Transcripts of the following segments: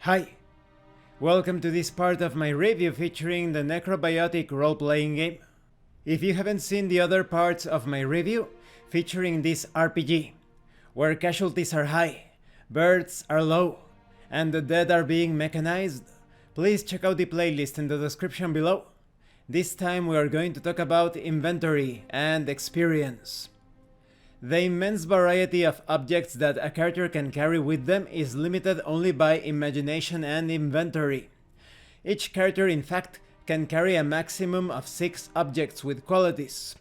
Hi! Welcome to this part of my review featuring the Necrobiotic role-playing game. If you haven't seen the other parts of my review featuring this RPG, where casualties are high, birds are low, and the dead are being mechanized, please check out the playlist in the description below. This time we are going to talk about inventory and experience. The immense variety of objects that a character can carry with them is limited only by imagination and inventory. Each character, in fact, can carry a maximum of 6 objects with qualities.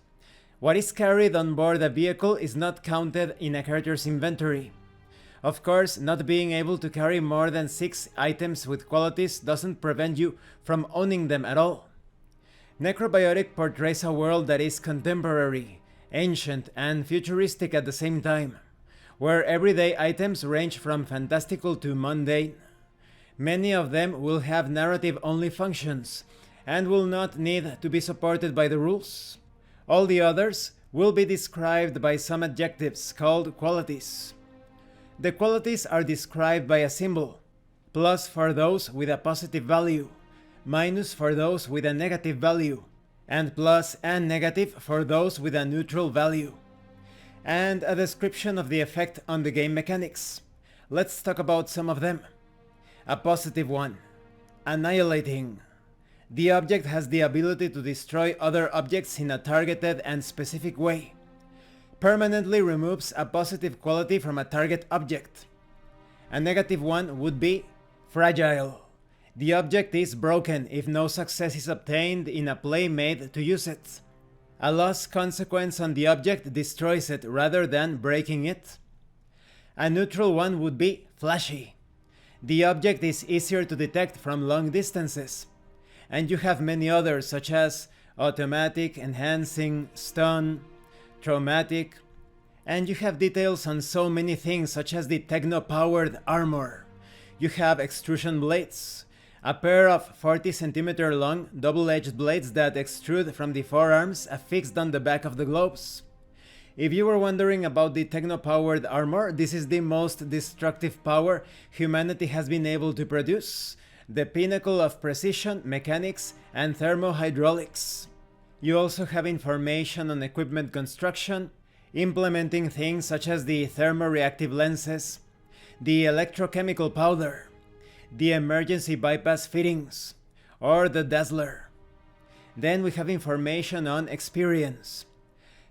What is carried on board a vehicle is not counted in a character's inventory. Of course, not being able to carry more than 6 items with qualities doesn't prevent you from owning them at all. Necrobiotic portrays a world that is contemporary, ancient, and futuristic at the same time, where everyday items range from fantastical to mundane. Many of them will have narrative-only functions, and will not need to be supported by the rules. All the others will be described by some adjectives called qualities. The qualities are described by a symbol, plus for those with a positive value, minus for those with a negative value, and plus and negative for those with a neutral value. And a description of the effect on the game mechanics. Let's talk about some of them. A positive one: annihilating. The object has the ability to destroy other objects in a targeted and specific way. Permanently removes a positive quality from a target object. A negative one would be fragile. The object is broken if no success is obtained in a play made to use it. A loss consequence on the object destroys it rather than breaking it. A neutral one would be flashy. The object is easier to detect from long distances. And you have many others such as automatic, enhancing, stun, traumatic, and you have details on so many things such as the techno-powered armor. You have extrusion blades, a pair of 40 cm long double-edged blades that extrude from the forearms affixed on the back of the gloves. If you were wondering about the techno-powered armor, this is the most destructive power humanity has been able to produce, the pinnacle of precision, mechanics, and thermohydraulics. You also have information on equipment construction, implementing things such as the thermoreactive lenses, the electrochemical powder, the emergency bypass fittings, or the dazzler. Then we have information on experience.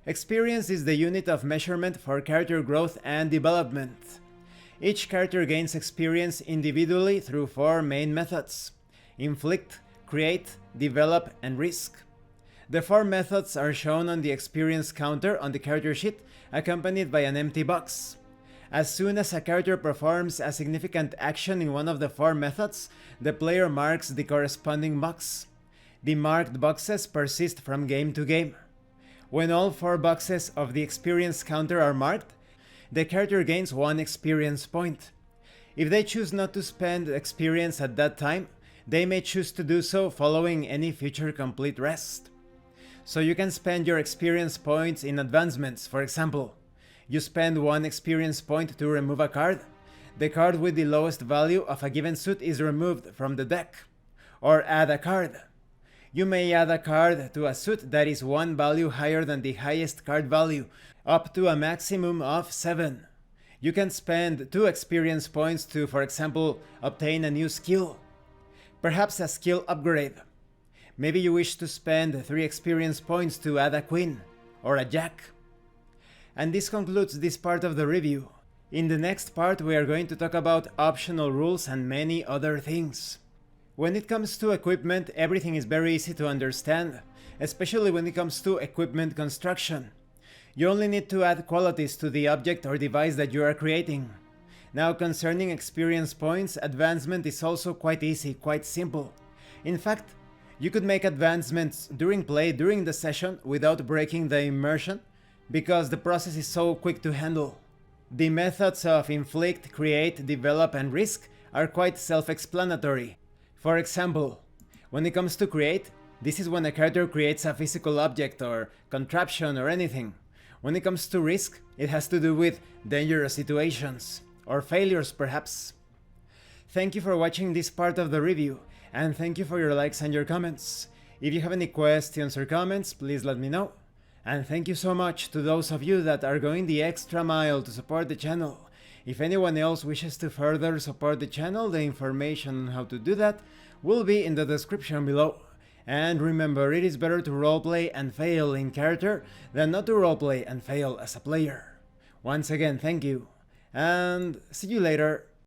Experience is the unit of measurement for character growth and development. Each character gains experience individually through 4 main methods: inflict, create, develop, and risk. The 4 methods are shown on the experience counter on the character sheet, accompanied by an empty box. As soon as a character performs a significant action in one of the 4 methods, the player marks the corresponding box. The marked boxes persist from game to game. When all 4 boxes of the experience counter are marked, the character gains 1 experience point. If they choose not to spend experience at that time, they may choose to do so following any future complete rest. So you can spend your experience points in advancements. For example, you spend 1 experience point to remove a card. The card with the lowest value of a given suit is removed from the deck. Or add a card. You may add a card to a suit that is 1 value higher than the highest card value, up to a maximum of 7. You can spend 2 experience points to, for example, obtain a new skill. Perhaps a skill upgrade. Maybe you wish to spend 3 experience points to add a queen, or a jack. And this concludes this part of the review. In the next part we are going to talk about optional rules and many other things. When it comes to equipment, everything is very easy to understand, especially when it comes to equipment construction. You only need to add qualities to the object or device that you are creating. Now, concerning experience points, advancement is also quite easy, quite simple. In fact, you could make advancements during play, during the session, without breaking the immersion, because the process is so quick to handle. The methods of inflict, create, develop, and risk are quite self-explanatory. For example, when it comes to create, this is when a character creates a physical object or contraption or anything. When it comes to risk, it has to do with dangerous situations, or failures perhaps. Thank you for watching this part of the review, and thank you for your likes and your comments. If you have any questions or comments, please let me know. And thank you so much to those of you that are going the extra mile to support the channel. If anyone else wishes to further support the channel, the information on how to do that will be in the description below. And remember, it is better to roleplay and fail in character than not to roleplay and fail as a player. Once again, thank you, and see you later.